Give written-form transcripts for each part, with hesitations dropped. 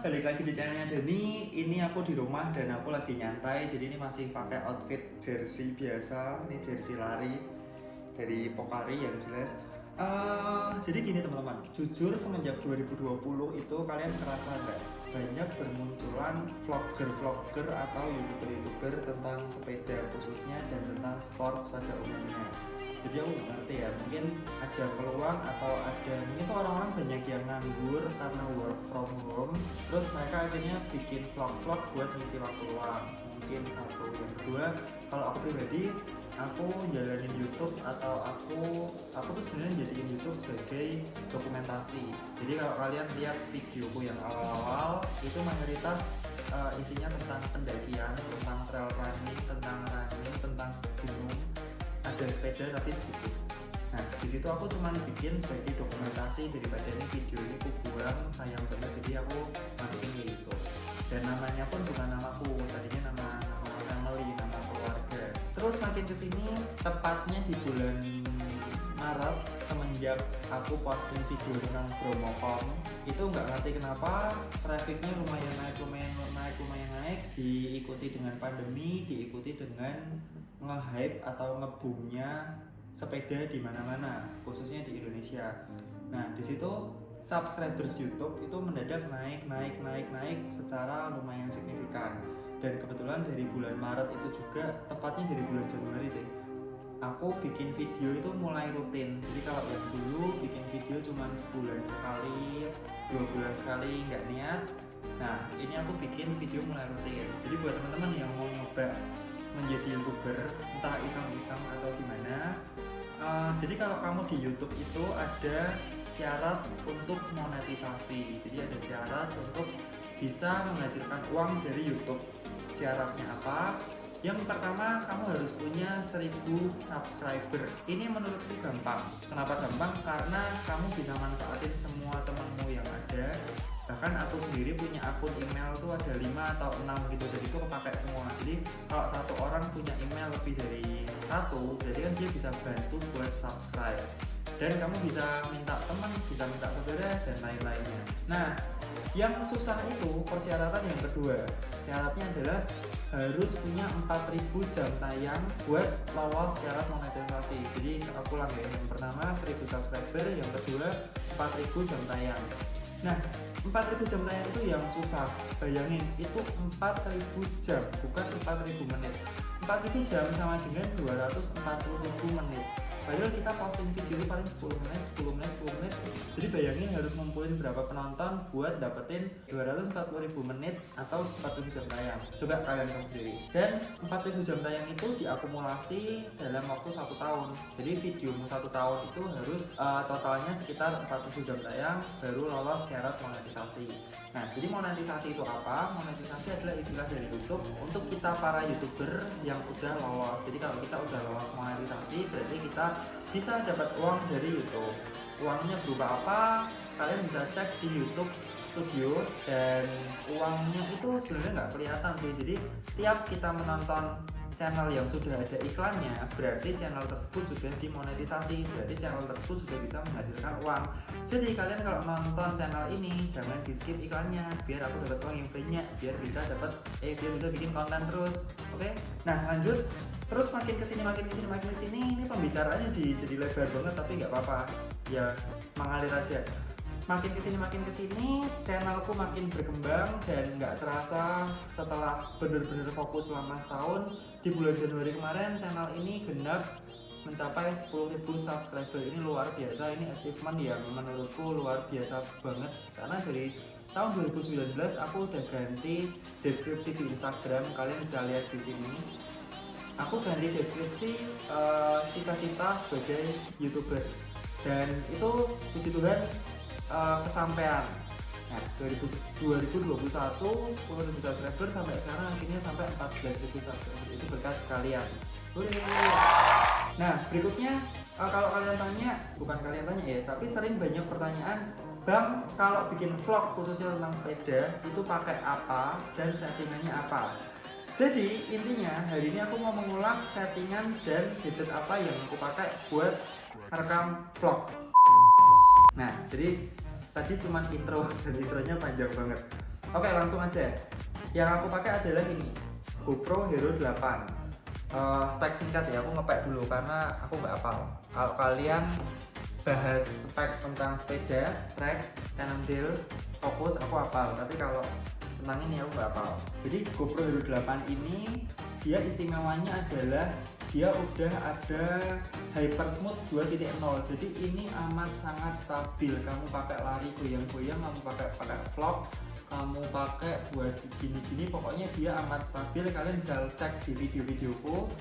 balik lagi di channelnya Dani. Ini aku di rumah dan aku lagi nyantai. Jadi ini masih pakai outfit jersey biasa. Ini jersey lari dari Pocari yang jelas. Jadi gini teman-teman, jujur semenjak 2020 itu kalian ngerasa nggak banyak bermunculan vlogger-vlogger atau youtuber-youtuber tentang sepeda khususnya dan tentang sports pada umumnya. Jadi aku nggak ngerti ya, mungkin ada peluang atau ada mungkin tuh orang-orang banyak yang nganggur karena work from home, terus mereka akhirnya bikin vlog-vlog buat ngisi waktu luang. Mungkin satu. Yang kedua, kalau aku pribadi, aku jalanin YouTube atau aku tuh sebenarnya jadiin YouTube sebagai dokumentasi. Jadi kalau kalian lihat videoku yang awal-awal itu mayoritas isinya tentang pendakian, tentang trail running, tentang gunung, ada sepeda tapi sedikit. Nah di situ aku cuma bikin sebagai dokumentasi daripada ini video ini aku buang sayang banget, jadi aku masukin ke YouTube. Dan namanya pun bukan namaku, tadinya nama family, nama keluarga. Terus makin kesini, tepatnya di bulan Maret semenjak aku posting video tentang Bromocom, itu nggak ngerti kenapa trafficnya lumayan naik, diikuti dengan pandemi, diikuti dengan nge-hype atau nge-boomnya sepeda di mana-mana, khususnya di Indonesia. Nah di situ subscribers YouTube itu mendadak naik secara lumayan signifikan. Dan kebetulan dari bulan Maret itu juga, tepatnya dari bulan Januari sih, aku bikin video itu mulai rutin. Jadi kalau yang dulu bikin video cuma sebulan sekali, 2 bulan sekali, nggak niat. Nah ini aku bikin video mulai rutin. Jadi buat teman-teman yang mau nyoba menjadi YouTuber, entah iseng-iseng atau gimana, jadi kalau kamu di YouTube itu ada syarat untuk monetisasi. Jadi ada syarat untuk bisa menghasilkan uang dari YouTube. Syaratnya apa? Yang pertama, kamu harus punya 1000 subscriber. Ini menurutku gampang. Kenapa gampang? Karena kamu bisa manfaatin semua temanmu yang ada. Bahkan aku sendiri punya akun email tuh ada 5 atau 6 gitu, jadi itu kepakai semua. Jadi kalau satu orang punya email lebih dari satu, jadi kan dia bisa bantu buat subscribe. Dan kamu bisa minta teman, bisa minta saudara dan lain-lainnya. Nah yang susah itu persyaratan yang kedua. Syaratnya adalah harus punya 4000 jam tayang buat lolos syarat monetisasi. Jadi aku ulang ya, yang pertama 1000 subscriber, yang kedua 4000 jam tayang. Nah 4000 jam tayang itu yang susah. Bayangin, itu 4000 jam, bukan 4000 menit. 4000 jam sama dengan 240.000 menit. Padahal kita posting video itu paling 10 menit. Jadi bayangin harus ngumpulin berapa penonton buat dapetin 240.000 menit atau 4000 jam tayang. Coba kalian hitung sendiri. Dan 4000 jam tayang itu diakumulasi dalam waktu 1 tahun. Jadi videomu 1 tahun itu harus totalnya sekitar 4000 jam tayang baru lolos syarat monetisasi. Nah, jadi monetisasi itu apa? Monetisasi adalah istilah dari YouTube untuk kita para YouTuber yang udah lolos. Jadi kalau kita udah lolos monetisasi, berarti kita bisa dapat uang dari YouTube. Uangnya berupa apa? Kalian bisa cek di YouTube Studio, dan uangnya itu sebenarnya nggak kelihatan sih. Jadi tiap kita menonton channel yang sudah ada iklannya, berarti channel tersebut sudah dimonetisasi, berarti channel tersebut sudah bisa menghasilkan uang. Jadi kalian kalau nonton channel ini jangan di skip iklannya, biar aku dapat uang yang banyak, biar bisa bikin konten terus. Oke? Nah lanjut. Terus makin kesini, ini pembicaraannya jadi lebar banget, tapi nggak apa-apa, ya mengalir aja. Makin kesini, channelku makin berkembang, dan nggak terasa setelah bener-bener fokus selama setahun, di bulan Januari kemarin channel ini genap mencapai 10.000 subscriber. Ini luar biasa, ini achievement yang menurutku luar biasa banget. Karena dari tahun 2019 aku udah ganti deskripsi di Instagram, kalian bisa lihat di sini. Aku ganti deskripsi cita-cita sebagai YouTuber, dan itu puji Tuhan kesampaian. Nah 2021 10.000 subscriber, sampai sekarang akhirnya sampai 14.000 subscriber, itu berkat kalian. Nah berikutnya, kalau kalian tanya, bukan kalian tanya ya, tapi sering banyak pertanyaan, Bang, kalau bikin vlog khususnya tentang sepeda itu pakai apa dan settingannya apa? Jadi intinya hari ini aku mau mengulas settingan dan gadget apa yang aku pakai buat rekam vlog. Nah jadi tadi cuma intro, dan intronya panjang banget. Oke, langsung aja. Yang aku pakai adalah ini, GoPro Hero 8. Spek singkat ya, aku ngepek dulu karena aku nggak hafal. Kalau kalian bahas spek tentang sepeda, track, cannondale, fokus aku hafal. Tapi kalau tentang ini aku nggak hafal. Jadi GoPro Hero 8 ini dia istimewanya adalah dia udah ada Hyper Smooth 2.0. Jadi ini amat sangat stabil. Kamu pakai lari goyang-goyang, kamu pakai vlog, kamu pakai buat gini-gini, pokoknya dia amat stabil. Kalian bisa cek di video-videoku,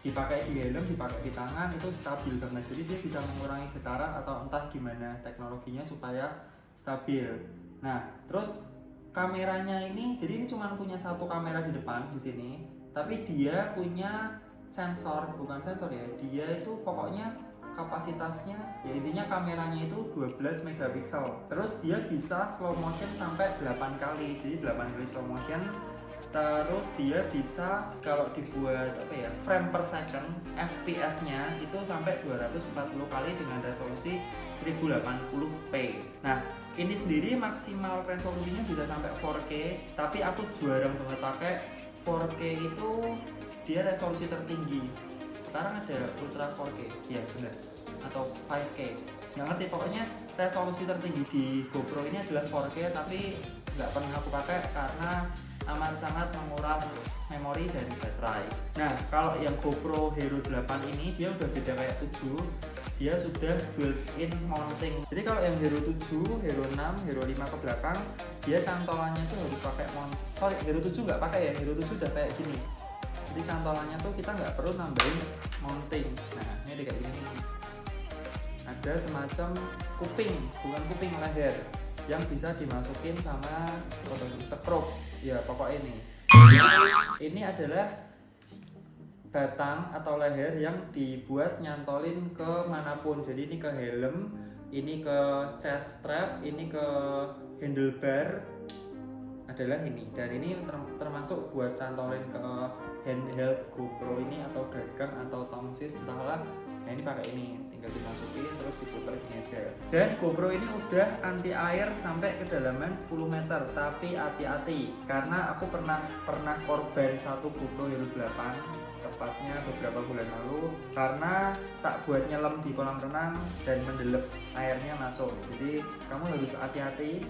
dipakai di helm, dipakai di tangan, itu stabil banget. Jadi dia bisa mengurangi getaran atau entah gimana teknologinya supaya stabil. Nah, terus kameranya ini, jadi ini cuma punya satu kamera di depan di sini, tapi dia punya sensor, bukan sensor ya, dia itu pokoknya kapasitasnya ya intinya kameranya itu 12 megapiksel. Terus dia bisa slow motion sampai 8 kali, jadi 8 kali slow motion. Terus dia bisa kalau dibuat apa ya, frame per second, FPS nya itu sampai 240 kali dengan resolusi 1080p. Nah, ini sendiri maksimal resolusinya bisa sampai 4K, tapi aku jarang banget pakai 4K itu, dia resolusi tertinggi. Sekarang ada Ultra 4K, ya benar, atau 5K. Nggak ngerti, pokoknya resolusi tertinggi di GoPro ini adalah 4K, tapi nggak pernah aku pakai karena amat sangat menguras memori dan baterai. Nah, kalau yang GoPro Hero 8 ini dia udah beda kayak 7, dia sudah built-in mounting. Jadi kalau yang Hero 7, Hero 6, Hero 5 ke belakang, dia cantolannya tuh harus pakai Hero 7 nggak pakai ya, Hero 7 udah kayak gini. Jadi cantolannya tuh kita nggak perlu nambahin mounting. Nah, ini kayak gini. Ada semacam kuping, bukan kuping, leher yang bisa dimasukin sama skrup. Ya pokok ini adalah batang atau leher yang dibuat nyantolin ke manapun. Jadi ini ke helm, ini ke chest strap, ini ke handlebar adalah ini, dan ini termasuk buat cantolin ke handheld GoPro ini atau gagang atau tongsis entahlah. Nah, ini pakai ini, tinggal dimasukin terus diputar gini aja. Dan GoPro ini udah anti air sampai kedalaman 10 meter, tapi hati-hati karena aku pernah korban satu GoPro Hero 8 tepatnya beberapa bulan lalu karena tak buat nyelam di kolam renang dan mendelep airnya masuk. Jadi kamu harus hati-hati.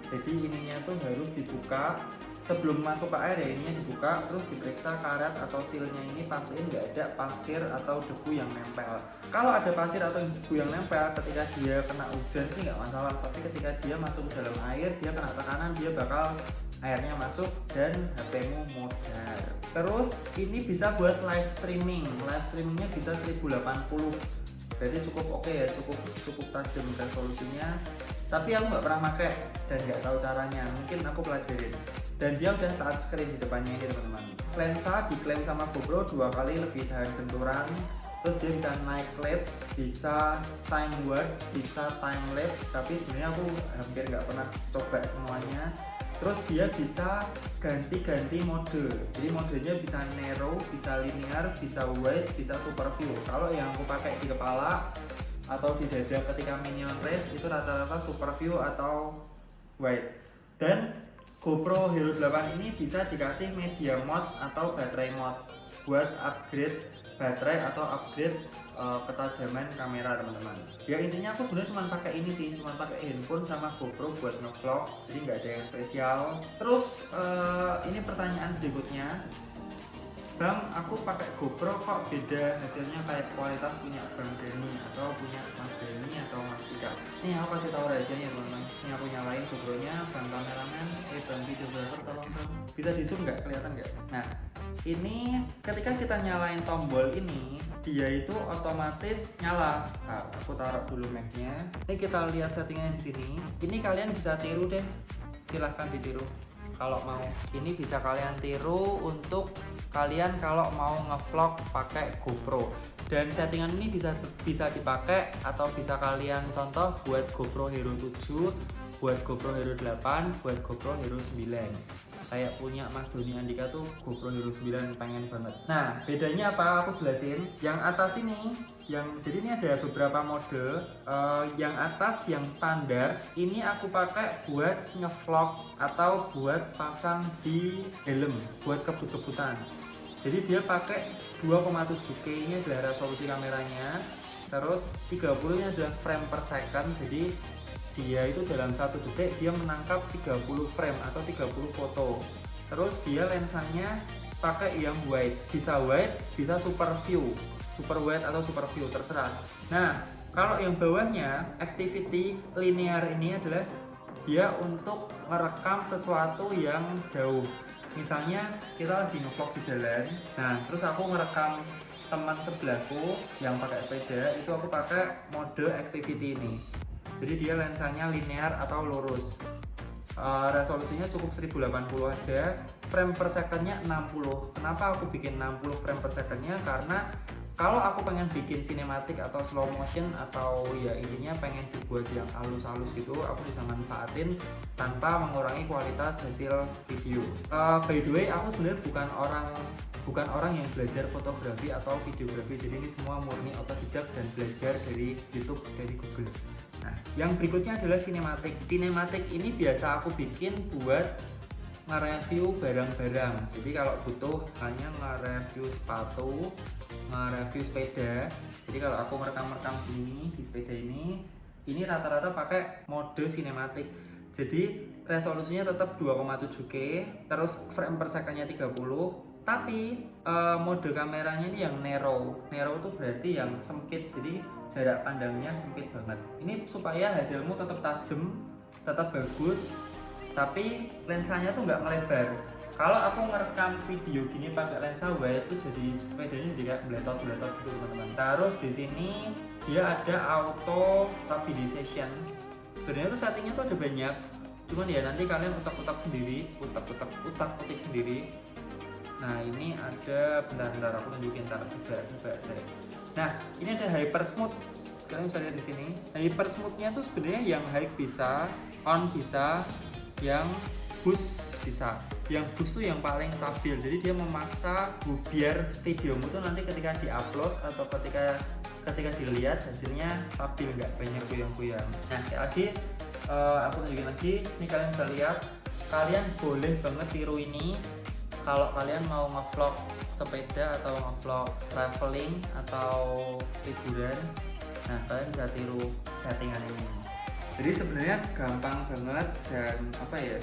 Jadi ininya tuh harus dibuka sebelum masuk ke air ya, ininya dibuka terus diperiksa karet atau sealnya ini, pastiin nggak ada pasir atau debu yang nempel. Kalau ada pasir atau debu yang nempel ketika dia kena hujan sih nggak masalah, tapi ketika dia masuk ke dalam air, dia kena tekanan, dia bakal airnya masuk dan HP-mu modar. Terus ini bisa buat live streamingnya bisa 1080, jadi cukup oke ya, cukup tajam resolusinya. Tapi aku nggak pernah pakai dan nggak tahu caranya, mungkin aku pelajarin. Dan dia udah touchscreen di depannya ini teman-teman. Lensa diklaim sama GoPro 2 kali lebih tahan benturan. Terus dia bisa night lapse, bisa time warp, bisa time lapse. Tapi sebenarnya aku hampir nggak pernah coba semuanya. Terus dia bisa ganti-ganti mode. Jadi modenya bisa narrow, bisa linear, bisa wide, bisa super view. Kalau yang aku pakai di kepala atau di dada ketika minion race itu rata-rata super view atau wide. Dan GoPro Hero 8 ini bisa dikasih media mode atau baterai mode buat upgrade baterai atau upgrade ketajaman kamera teman-teman. Ya intinya aku sebenarnya cuma pakai ini sih, cuma pakai handphone sama GoPro buat ngevlog, jadi nggak ada yang spesial. Terus ini pertanyaan berikutnya, Bang, aku pakai GoPro kok beda hasilnya kayak kualitas punya Bang Dani atau punya Mas Dani atau Mas Cika. Nih aku kasih tahu rahasianya teman-teman. Ini aku nyalain GoPro-nya, Bang kameramen, Bang videographer, tolong dong. Bisa di zoom nggak? Kelihatan nggak? Nah, ini ketika kita nyalain tombol ini, dia itu otomatis nyala. Nah, aku taruh dulu Mac-nya. Ini kita lihat settingnya di sini. Ini kalian bisa tiru deh. Silahkan ditiru. Kalau mau, ini bisa kalian tiru untuk kalian kalau mau ngevlog pakai GoPro. Dan settingan ini bisa dipakai atau bisa kalian contoh buat GoPro Hero 7, buat GoPro Hero 8, buat GoPro Hero 9. kayak punya Mas Doni Andika tuh GoPro Hero 9 pengen banget. Nah bedanya apa aku jelasin. Yang atas ini jadi ini ada beberapa mode. Yang atas yang standar ini aku pakai buat ngevlog atau buat pasang di helm buat kebut-kebutan. Jadi dia pakai 2,7K, ini adalah resolusi kameranya. Terus 30 nya adalah frame per second, jadi dia itu dalam 1 detik dia menangkap 30 frame atau 30 foto. Terus dia lensanya pakai yang wide, bisa super wide atau super view terserah. Nah kalau yang bawahnya activity linear ini adalah dia untuk merekam sesuatu yang jauh. Misalnya kita lagi ngevlog di jalan, nah terus aku ngerekam teman sebelahku yang pakai sepeda, itu aku pakai mode activity ini. Jadi dia lensanya linear atau lurus. Resolusinya cukup 1080 aja, frame per secondnya 60. Kenapa aku bikin 60 frame per secondnya? Karena kalau aku pengen bikin sinematik atau slow motion atau ya intinya pengen dibuat yang halus-halus gitu, aku bisa manfaatin tanpa mengurangi kualitas hasil video. By the way, aku sebenarnya bukan orang yang belajar fotografi atau videografi, jadi ini semua murni otodidak dan belajar dari YouTube, dari Google. Nah, yang berikutnya adalah sinematik. Sinematik ini biasa aku bikin buat nge-review barang-barang. Jadi kalau butuh hanya nge-review sepatu, nge-review sepeda. Jadi kalau aku merekam gini di sepeda ini rata-rata pakai mode sinematik. Jadi resolusinya tetap 2,7K, terus frame per secondnya 30, tapi mode kameranya ini yang narrow. Narrow itu berarti yang sempit, jadi jarak pandangnya sempit banget. Ini supaya hasilmu tetap tajam, tetap bagus, tapi lensanya tuh nggak melebar. Kalau aku ngerekam video gini pakai lensa wide itu jadi sepedanya jadi kayak beletot gitu teman-teman. Terus di sini dia ada auto stabilization. Sebenarnya tuh settingnya tuh ada banyak, cuman ya nanti kalian utak-utik sendiri. Nah ini ada, bentar aku tunjukin sebentar. Nah ini ada hyper smooth, kalian bisa lihat di sini. Hyper smoothnya tuh sebenarnya yang high bisa, on bisa, yang boost bisa. Yang boost tuh yang paling stabil, jadi dia memaksa biar videomu tuh nanti ketika diupload atau ketika dilihat hasilnya stabil, nggak banyak goyang-goyang. Nah lagi aku tunjukin lagi, ini kalian bisa lihat, kalian boleh banget tiru ini kalau kalian mau ngevlog sepeda atau ngevlog traveling atau liburan. Nah kalian bisa tiru settingan ini. Jadi sebenarnya gampang banget dan apa ya,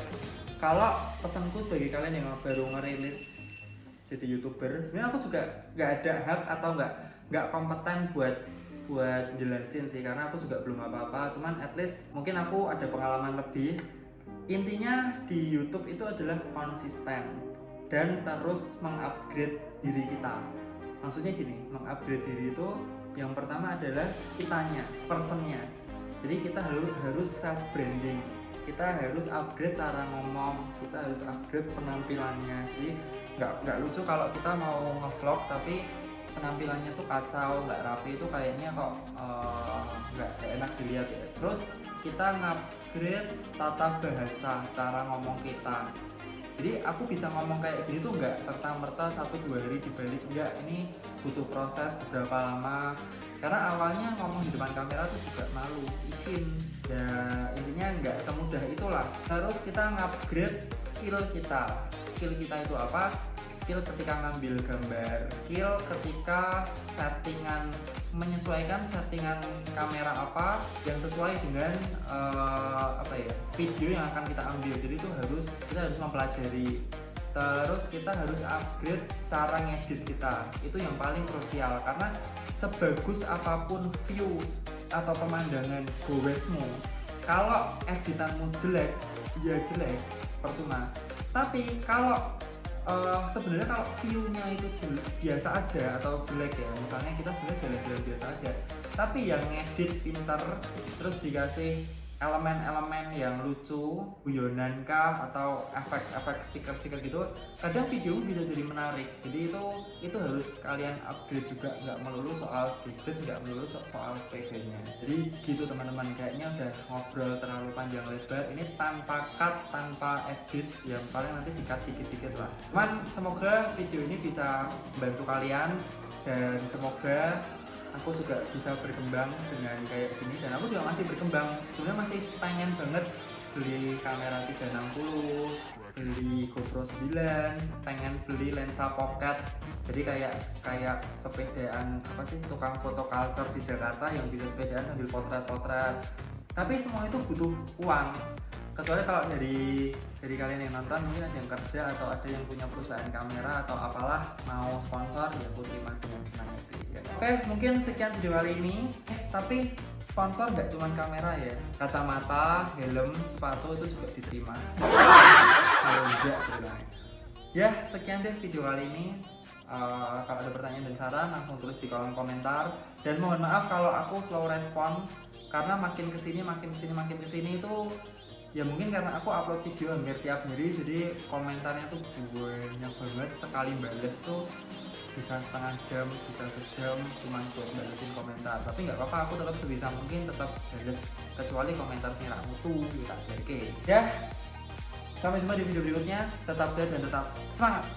kalau pesanku sebagai kalian yang baru ngerilis jadi YouTuber, sebenarnya aku juga nggak ada hak atau nggak kompeten buat jelasin sih, karena aku juga belum apa-apa, cuman at least mungkin aku ada pengalaman lebih. Intinya di YouTube itu adalah konsisten dan terus mengupgrade diri kita. Maksudnya gini, mengupgrade diri itu yang pertama adalah kitanya, personnya. Jadi kita harus self branding, kita harus upgrade cara ngomong, kita harus upgrade penampilannya. Jadi nggak lucu kalau kita mau ngevlog tapi penampilannya tuh kacau, nggak rapi, itu kayaknya kok nggak enak dilihat ya. Terus kita ngupgrade tata bahasa, cara ngomong kita. Jadi aku bisa ngomong kayak gini tuh nggak serta-merta 1-2 hari dibalik, enggak, ini butuh proses beberapa lama. Karena awalnya ngomong di depan kamera tuh juga malu, izin. Ya intinya nggak semudah itulah. Terus kita ngupgrade skill kita. Skill kita itu apa? Skill ketika ngambil gambar, skill ketika menyesuaikan settingan kamera apa yang sesuai dengan video yang akan kita ambil. Jadi itu kita harus mempelajari. Terus kita harus upgrade cara ngedit kita, itu yang paling krusial, karena sebagus apapun view atau pemandangan gowesmu, kalau editanmu jelek, ya jelek, percuma. Tapi kalau sebenarnya kalau view-nya itu biasa aja atau jelek ya, misalnya kita sebenarnya jalan-jalan biasa aja, tapi yang ngedit pintar terus dikasih elemen-elemen yang lucu, guyonan kah atau efek-efek stiker-stiker gitu, kadang video bisa jadi menarik. Jadi itu harus kalian upgrade juga, nggak melulu soal gadget, nggak melulu soal sepedanya. Jadi gitu teman-teman, kayaknya udah ngobrol terlalu panjang lebar. Ini tanpa cut, tanpa edit, yang paling nanti di-cut dikit-dikit lah. Cuman semoga video ini bisa membantu kalian dan semoga aku juga bisa berkembang dengan kayak gini, dan aku juga masih berkembang. Sebenarnya masih pengen banget beli kamera 360, beli GoPro 9, pengen beli lensa pocket. Jadi kayak sepedaan apa sih, tukang foto culture di Jakarta yang bisa sepedaan sambil potret-potret. Tapi semua itu butuh uang. Kecuali kalau dari kalian yang nonton mungkin ada yang kerja atau ada yang punya perusahaan kamera atau apalah, mau sponsor ya aku terima dengan senang hati ya. Oke, mungkin sekian video kali ini. Tapi sponsor nggak cuma kamera ya, kacamata, helm, sepatu itu juga diterima. Ya, sekian deh video kali ini. Kalau ada pertanyaan dan saran langsung tulis di kolom komentar, dan mohon maaf kalau aku slow respon karena makin kesini itu ya mungkin karena aku upload video hampir tiap hari, jadi komentarnya tuh banyak banget. Sekali bales tuh bisa setengah jam, bisa sejam cuma buat balesin komentar. Tapi nggak apa-apa, aku tetap sebisa mungkin tetap bales, kecuali komentar sing rak mutu kita jadi ya. Sampai jumpa di video berikutnya, tetap sehat dan tetap semangat.